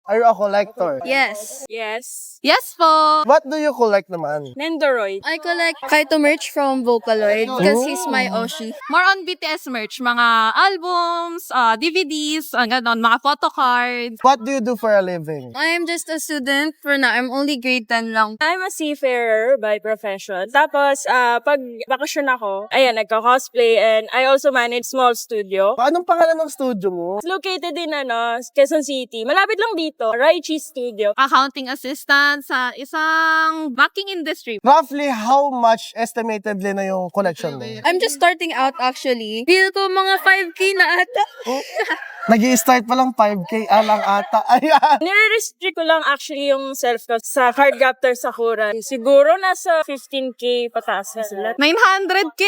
Are you a collector? Yes. Yes. Yes po. What do you collect naman? Nendoroid. I collect Kaito merch from Vocaloid because he's my Oshi. More on BTS merch, mga albums, DVDs, ganon, mga photo cards. What do you do for a living? I'm just a student for now. I'm only grade 10 lang. I'm a seafarer by profession. Tapos, pag bakasyon ako, ayan, nagka-cosplay and I also manage small studio. Anong pangalan ng studio mo? It's located in, Quezon City. Malapit lang dito, Raichi Studio. Accounting assistant sa isang banking industry. Roughly, how much estimatedly na yung collection mo? I'm just starting out actually. Feel ko mga 5K na ata. Nag-i-start pa lang 5K lang ata. Ayan. Nire-restrict ko lang actually yung self ko sa Cardcaptor Sakura. Siguro nasa 15K pataas na sila. 900K?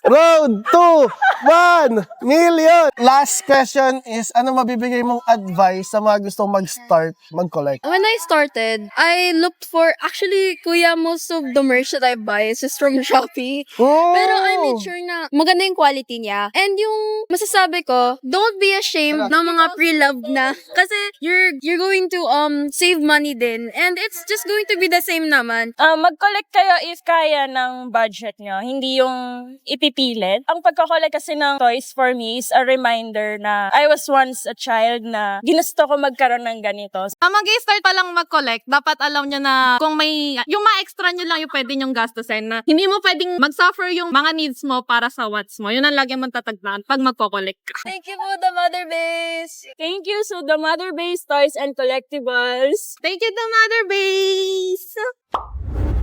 Road to 1 million! Last question is, ano mabibigay mong advice sa mga gustong mag-start, mag-collect? When I started, I looked for, actually, kuya, most of the merch that I buy is just from Shopee. Oh! Pero I made sure na maganda yung quality niya. And yung masasabi ko, don't be ashamed ng mga pre-loved na. Kasi you're going to save money din. And it's just going to be the same naman. Mag-collect kayo if kaya ng budget nyo. Hindi yung ipipilit. Ang pagko-collect kasi ng toys for me is a reminder na I was once a child na ginusto ko magkaroon ng ganito. Mag-start pa lang mag-collect, dapat alam nyo na kung may, yung mga extra nyo lang yung pwede nyong gastusin na hindi mo pwedeng mag-suffer yung mga needs mo para sa wants mo. Yun ang lagi mong tatagnan pag magko-collect ka. Thank you po, the Mother Base! Thank you to the Mother Base Toys and Collectibles. Thank you to Mother Base!